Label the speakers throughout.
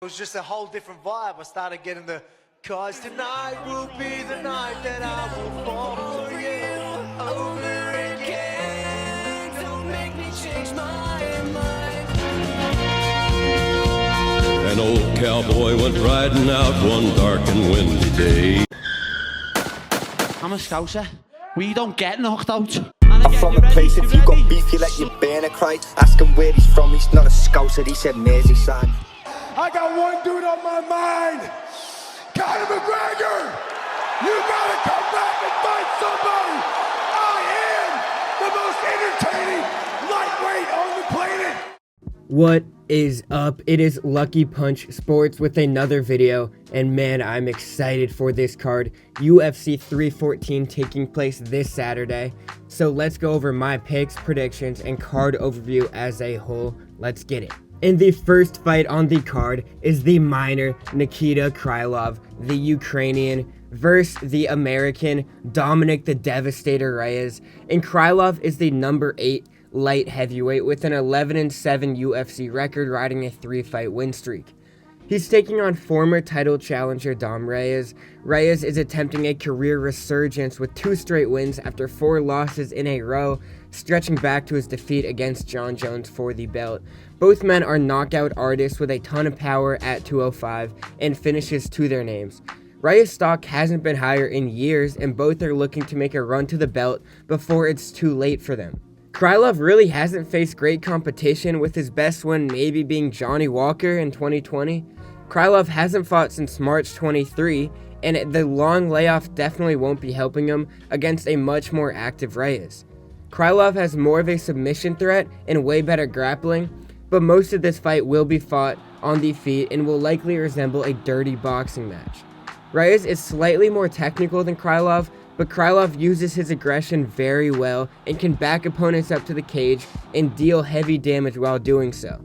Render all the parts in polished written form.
Speaker 1: It was just a whole different vibe. I started getting the, cause tonight will be the night that I will fall for you over again. Don't make me change my mind.
Speaker 2: An old cowboy went riding out one dark and windy day.
Speaker 3: I'm a scouser. We don't get knocked out.
Speaker 4: I'm from a place, if you got beef, you let your banner cry. Ask him where he's from, he's not a scouser, he said Merseyside.
Speaker 5: I got one dude on my mind. Conor McGregor, you gotta come back and fight somebody. I am the most entertaining lightweight on the planet.
Speaker 6: What is up? It is Lucky Punch Sports with another video, and man, I'm excited for this card. UFC 314 taking place this Saturday. So let's go over my picks, predictions, and card overview as a whole. Let's get it. And the first fight on the card is the minor Nikita Krylov, the Ukrainian, versus the American Dominic the Devastator Reyes. And Krylov is the number 8 light heavyweight with an 11-7 UFC record, riding a 3-fight win streak. He's taking on former title challenger Dom Reyes. Reyes is attempting a career resurgence with 2 straight wins after 4 losses in a row, stretching back to his defeat against John Jones for the belt. Both men are knockout artists with a ton of power at 205 and finishes to their names. Reyes' stock hasn't been higher in years, and both are looking to make a run to the belt before it's too late for them. Krylov really hasn't faced great competition, with his best win maybe being Johnny Walker in 2020. Krylov hasn't fought since March 23, and the long layoff definitely won't be helping him against a much more active Reyes. Krylov has more of a submission threat and way better grappling, but most of this fight will be fought on the feet and will likely resemble a dirty boxing match. Reyes is slightly more technical than Krylov, but Krylov uses his aggression very well and can back opponents up to the cage and deal heavy damage while doing so.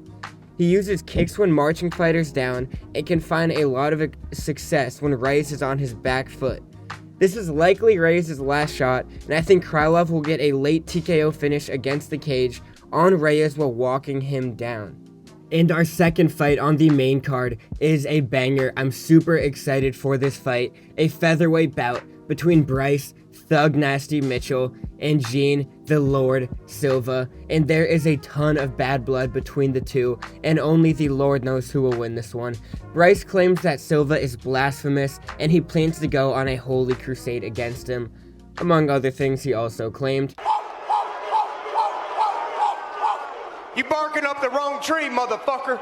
Speaker 6: He uses kicks when marching fighters down and can find a lot of success when Reyes is on his back foot. This is likely Reyes' last shot, and I think Krylov will get a late TKO finish against the cage on Reyes while walking him down. And our second fight on the main card is a banger. I'm super excited for this fight. A featherweight bout between Bryce Thug Nasty Mitchell and Gene the Lord Silva, and there is a ton of bad blood between the two, and only the Lord knows who will win this one. Bryce claims that Silva is blasphemous, and he plans to go on a holy crusade against him. Among other things, he also claimed,
Speaker 1: You barking up the wrong tree, motherfucker.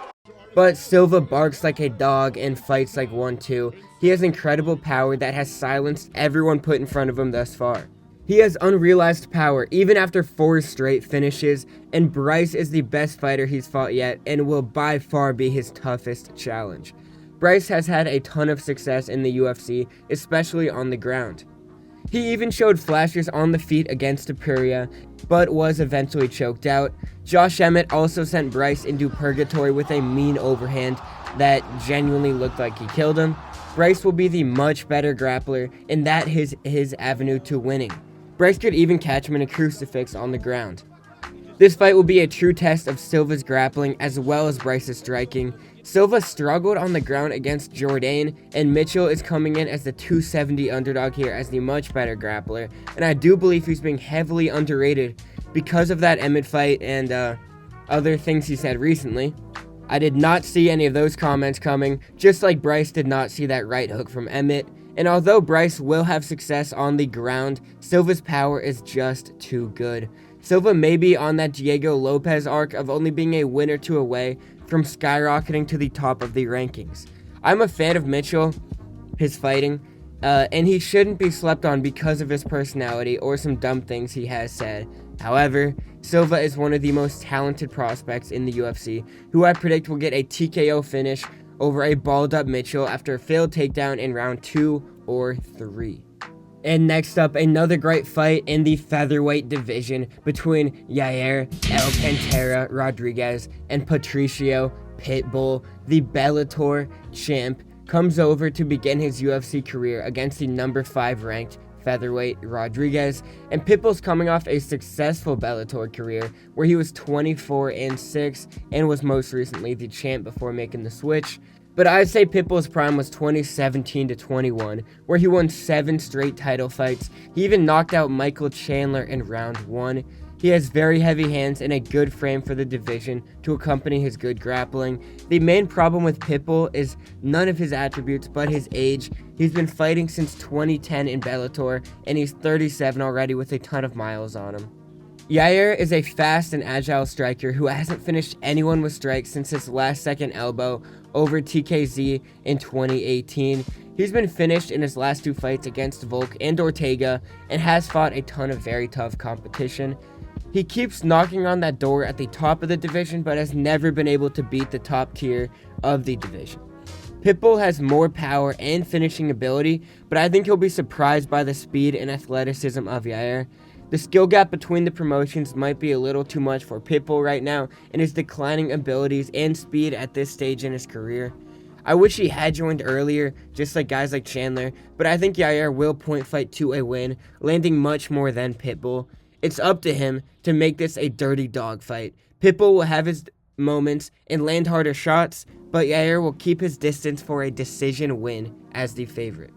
Speaker 6: But Silva barks like a dog and fights like one too. He has incredible power that has silenced everyone put in front of him thus far. He has unrealized power even after 4 straight finishes, and Bryce is the best fighter he's fought yet and will by far be his toughest challenge. Bryce has had a ton of success in the UFC, especially on the ground. He even showed flashes on the feet against Apuria, but was eventually choked out. Josh Emmett also sent Bryce into purgatory with a mean overhand that genuinely looked like he killed him. Bryce will be the much better grappler, and that is his avenue to winning. Bryce could even catch him in a crucifix on the ground. This fight will be a true test of Silva's grappling as well as Bryce's striking. Silva struggled on the ground against Jourdain, and Mitchell is coming in as the 270 underdog here as the much better grappler, and I do believe he's being heavily underrated because of that Emmett fight and other things he said recently. I did not see any of those comments coming, just like Bryce did not see that right hook from Emmett, and although Bryce will have success on the ground, Silva's power is just too good. Silva may be on that Diego Lopes arc of only being a win or 2 away from skyrocketing to the top of the rankings. I'm a fan of Mitchell, his fighting, and he shouldn't be slept on because of his personality or some dumb things he has said. However, Silva is one of the most talented prospects in the UFC, who I predict will get a TKO finish over a balled up Mitchell after a failed takedown in round 2 or 3. And next up, another great fight in the featherweight division between Yair El Pantera Rodriguez and Patricio Pitbull. The Bellator champ comes over to begin his UFC career against the number 5 ranked featherweight Rodriguez, and Pitbull's coming off a successful Bellator career where he was 24-6 and was most recently the champ before making the switch. But I'd say Pitbull's prime was 2017 to 21, where he won 7 straight title fights. He even knocked out Michael Chandler in round 1. He has very heavy hands and a good frame for the division to accompany his good grappling. The main problem with Pitbull is none of his attributes but his age. He's been fighting since 2010 in Bellator, and he's 37 already with a ton of miles on him. Yair is a fast and agile striker who hasn't finished anyone with strikes since his last second elbow over TKZ in 2018. He's been finished in his last 2 fights against Volk and Ortega and has fought a ton of very tough competition. He keeps knocking on that door at the top of the division but has never been able to beat the top tier of the division. Pitbull has more power and finishing ability, but I think he'll be surprised by the speed and athleticism of Yair. The skill gap between the promotions might be a little too much for Pitbull right now and his declining abilities and speed at this stage in his career. I wish he had joined earlier, just like guys like Chandler, but I think Yair will point fight to a win, landing much more than Pitbull. It's up to him to make this a dirty dog fight. Pitbull will have his moments and land harder shots, but Yair will keep his distance for a decision win as the favorite.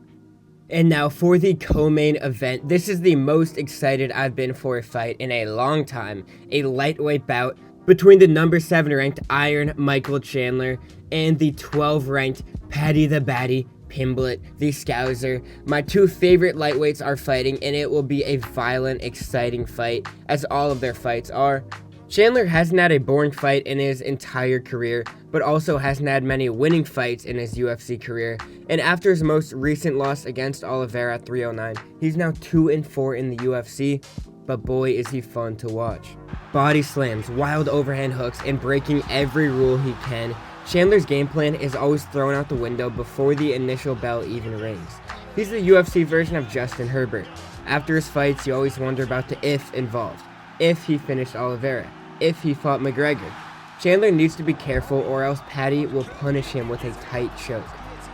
Speaker 6: And now for the co-main event, this is the most excited I've been for a fight in a long time. A lightweight bout between the number 7 ranked Iron Michael Chandler and the 12 ranked Paddy the Baddy Pimblett, the Scouser. My 2 favorite lightweights are fighting, and it will be a violent, exciting fight, as all of their fights are. Chandler hasn't had a boring fight in his entire career, but also hasn't had many winning fights in his UFC career, and after his most recent loss against Oliveira at 309, he's now 2-4 in the UFC, but boy is he fun to watch. Body slams, wild overhand hooks, and breaking every rule he can. Chandler's game plan is always thrown out the window before the initial bell even rings. He's the UFC version of Justin Herbert. After his fights, you always wonder about the if involved. If he finished Oliveira, if he fought McGregor. Chandler needs to be careful or else Paddy will punish him with a tight choke.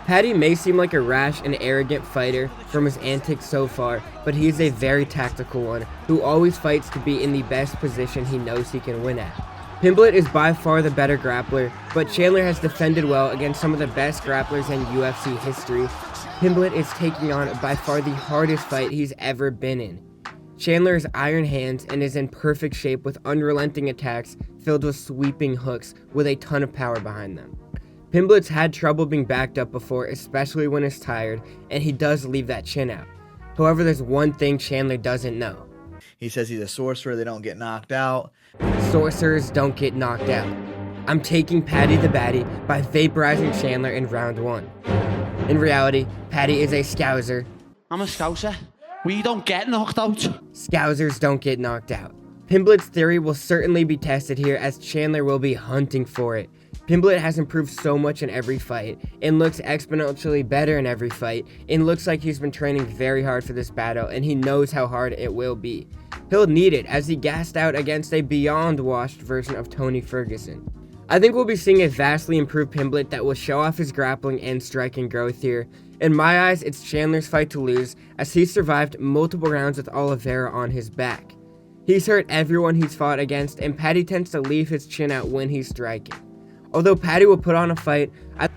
Speaker 6: Paddy may seem like a rash and arrogant fighter from his antics so far, but he is a very tactical one who always fights to be in the best position he knows he can win at. Pimblett is by far the better grappler, but Chandler has defended well against some of the best grapplers in UFC history. Pimblett is taking on by far the hardest fight he's ever been in. Chandler has iron hands and is in perfect shape with unrelenting attacks filled with sweeping hooks with a ton of power behind them. Pimblett's had trouble being backed up before, especially when he's tired, and he does leave that chin out. However, there's one thing Chandler doesn't know.
Speaker 7: He says he's a sorcerer, they don't get knocked out.
Speaker 6: Sorcerers don't get knocked out. I'm taking Paddy the Baddy by vaporizing Chandler in round 1. In reality, Paddy is a Scouser.
Speaker 3: I'm a Scouser. We don't get knocked out.
Speaker 6: Scousers don't get knocked out. Pimblett's theory will certainly be tested here as Chandler will be hunting for it. Pimblett has improved so much in every fight and looks exponentially better in every fight and looks like he's been training very hard for this battle and he knows how hard it will be. He'll need it as he gassed out against a beyond washed version of Tony Ferguson. I think we'll be seeing a vastly improved Pimblett that will show off his grappling and striking growth here. In my eyes, it's Chandler's fight to lose as he survived multiple rounds with Oliveira on his back. He's hurt everyone he's fought against and Paddy tends to leave his chin out when he's striking. Although Paddy will put on a fight,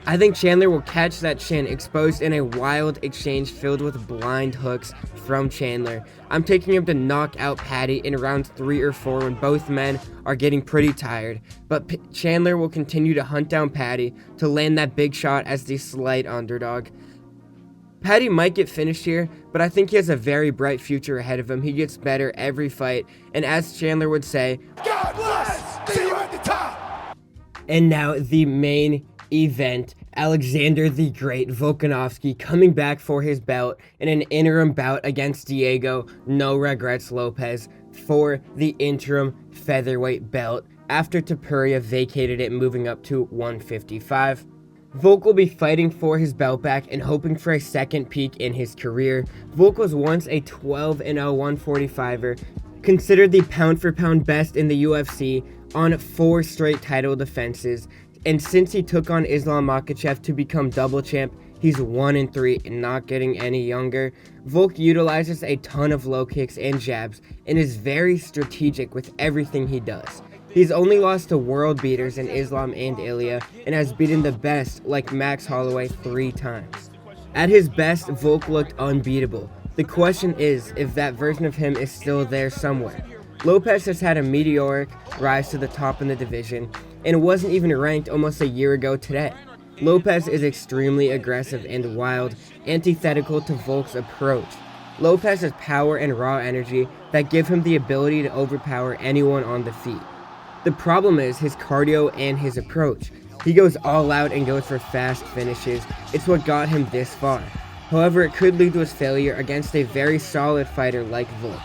Speaker 6: I think Chandler will catch that chin exposed in a wild exchange filled with blind hooks from Chandler. I'm taking him to knock out Paddy in rounds 3 or 4 when both men are getting pretty tired, but Chandler will continue to hunt down Paddy to land that big shot as the slight underdog. Paddy might get finished here, but I think he has a very bright future ahead of him. He gets better every fight, and as Chandler would say,
Speaker 5: God bless! See you at the top!
Speaker 6: And now the main event, Alexander the Great Volkanovski coming back for his belt in an interim bout against Diego No Regrets Lopes for the interim featherweight belt after Topuria vacated it, moving up to 155. Volk will be fighting for his belt back and hoping for a second peak in his career. Volk was once a 12-0 145er, considered the pound-for-pound best in the UFC on 4 straight title defenses, and since he took on Islam Makhachev to become double champ, he's 1-3 and not getting any younger. Volk utilizes a ton of low kicks and jabs and is very strategic with everything he does. He's only lost to world beaters in Islam and Ilya, and has beaten the best like Max Holloway 3 times. At his best, Volk looked unbeatable. The question is if that version of him is still there somewhere. Lopes has had a meteoric rise to the top in the division, and wasn't even ranked almost a year ago today. Lopes is extremely aggressive and wild, antithetical to Volk's approach. Lopes has power and raw energy that give him the ability to overpower anyone on the feet. The problem is his cardio and his approach. He goes all out and goes for fast finishes. It's what got him this far. However, it could lead to his failure against a very solid fighter like Volk.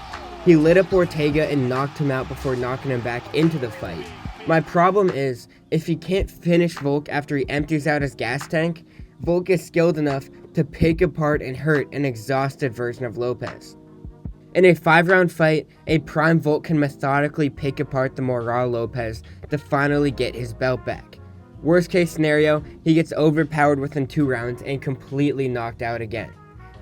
Speaker 6: He lit up Ortega and knocked him out before knocking him back into the fight. My problem is, if he can't finish Volk after he empties out his gas tank, Volk is skilled enough to pick apart and hurt an exhausted version of Lopes. In a 5-round fight, a prime Volk can methodically pick apart the more raw Lopes to finally get his belt back. Worst case scenario, he gets overpowered within 2 rounds and completely knocked out again.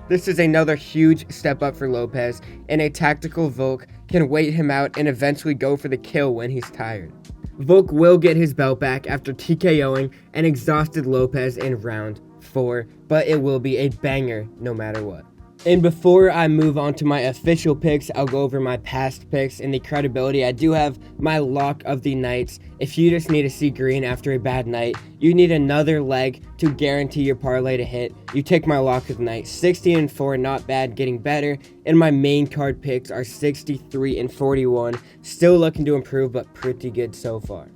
Speaker 6: This is another huge step up for Lopes, and a tactical Volk can wait him out and eventually go for the kill when he's tired. Volk will get his belt back after TKOing an exhausted Lopes in round 4, but it will be a banger no matter what. And before I move on to my official picks, I'll go over my past picks and the credibility. I do have my lock of the nights. If you just need to see green after a bad night, you need another leg to guarantee your parlay to hit, you take my lock of the night. 16-4, not bad, getting better. And my main card picks are 63-41. Still looking to improve, but pretty good so far.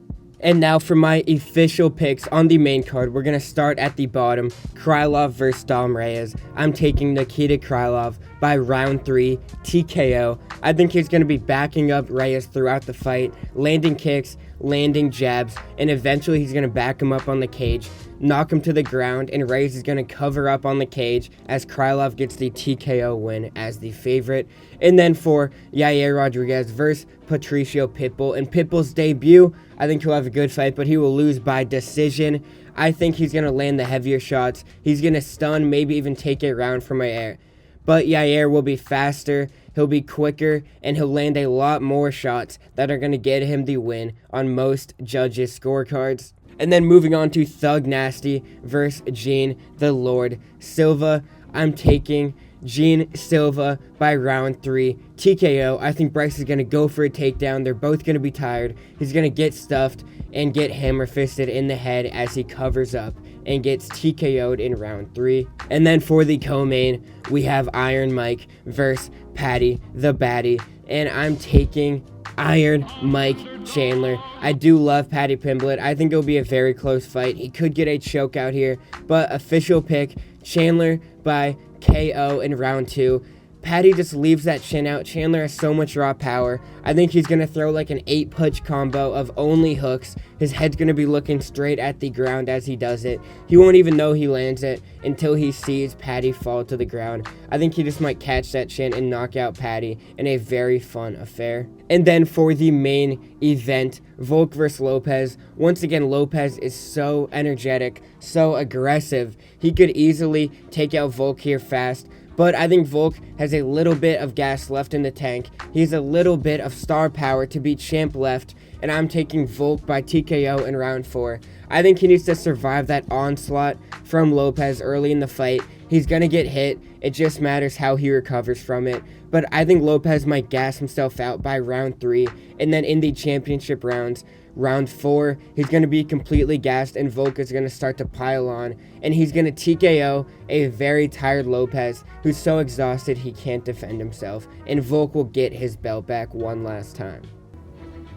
Speaker 6: And now for my official picks on the main card, we're going to start at the bottom. Krylov versus Reyes. I'm taking Nikita Krylov by round 3, TKO. I think he's going to be backing up Reyes throughout the fight, landing kicks, landing jabs, and eventually he's going to back him up on the cage, knock him to the ground, and Reyes is going to cover up on the cage as Krylov gets the TKO win as the favorite. And then for Yair Rodriguez versus Patricio Pitbull. In Pitbull's debut, I think he'll have a good fight, but he will lose by decision. I think he's going to land the heavier shots. He's going to stun, maybe even take a round from Yair. But Yair will be faster, he'll be quicker, and he'll land a lot more shots that are going to get him the win on most judges' scorecards. And then moving on to Thug Nasty versus Gene the Lord Silva. I'm taking Gene Silva by round 3, TKO. I think Bryce is going to go for a takedown. They're both going to be tired. He's going to get stuffed and get hammer-fisted in the head as he covers up and gets TKO'd in round 3. And then for the co-main, we have Iron Mike versus Patty the Baddie. And I'm taking Iron Mike Chandler. I do love Paddy Pimblett. I think it'll be a very close fight. He could get a choke out here, but official pick, Chandler by KO in round 2. Paddy just leaves that chin out. Chandler has so much raw power. I think he's going to throw like an 8-punch combo of only hooks. His head's going to be looking straight at the ground as he does it. He won't even know he lands it until he sees Paddy fall to the ground. I think he just might catch that chin and knock out Paddy in a very fun affair. And then for the main event, Volk versus Lopes. Once again, Lopes is so energetic, so aggressive. He could easily take out Volk here fast. But I think Volk has a little bit of gas left in the tank. He has a little bit of star power to beat Champ left, and I'm taking Volk by TKO in round 4. I think he needs to survive that onslaught from Lopes early in the fight. He's going to get hit. It just matters how he recovers from it. But I think Lopes might gas himself out by round 3, and then in the championship rounds, round 4, he's going to be completely gassed and Volk is going to start to pile on, and he's going to TKO a very tired Lopes who's so exhausted he can't defend himself, and Volk will get his belt back one last time.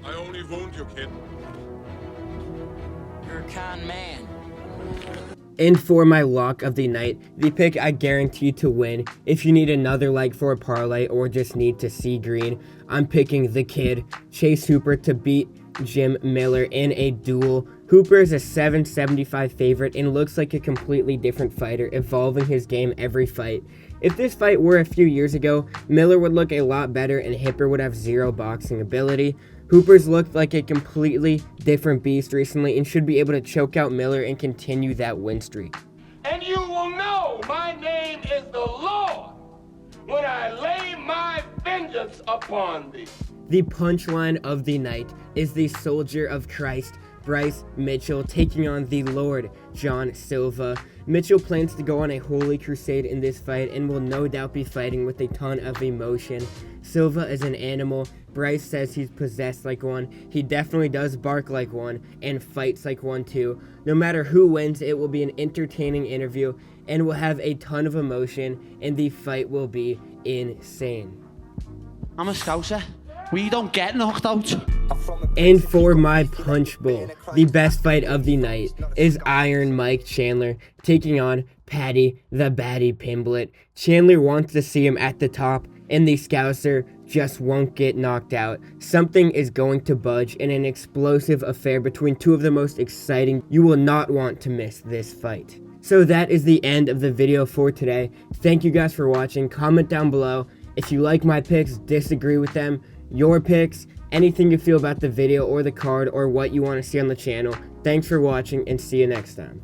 Speaker 5: I only wound you, kid.
Speaker 8: You're a kind man.
Speaker 6: And for my lock of the night, the pick I guarantee to win, if you need another leg for a parlay or just need to see green, I'm picking the kid, Chase Hooper, to beat Jim Miller in a duel. Hooper is a 775 favorite and looks like a completely different fighter, evolving his game every fight. If this fight were a few years ago, Miller would look a lot better and Hooper would have zero boxing ability. Hooper's looked like a completely different beast recently and should be able to choke out Miller and continue that win streak.
Speaker 5: And you will know my name is the Lord when I lay my vengeance upon thee.
Speaker 6: The punchline of the night is the Soldier of Christ, Bryce Mitchell, taking on the Lord, John Silva. Mitchell plans to go on a holy crusade in this fight and will no doubt be fighting with a ton of emotion. Silva is an animal. Bryce says he's possessed like one. He definitely does bark like one and fights like one too. No matter who wins, it will be an entertaining interview and will have a ton of emotion, and the fight will be insane.
Speaker 3: I'm a Scouser. We don't get knocked out.
Speaker 6: And for my punch bowl, the best fight of the night is Iron Mike Chandler taking on Patty the Batty Pimblett. Chandler wants to see him at the top, and the Scouser just won't get knocked out. Something is going to budge in an explosive affair between two of the most exciting. You will not want to miss this fight. So that is the end of the video for today. Thank you guys for watching. Comment down below if you like my picks, disagree with them, your picks, anything you feel about the video or the card or what you want to see on the channel. Thanks for watching and see you next time.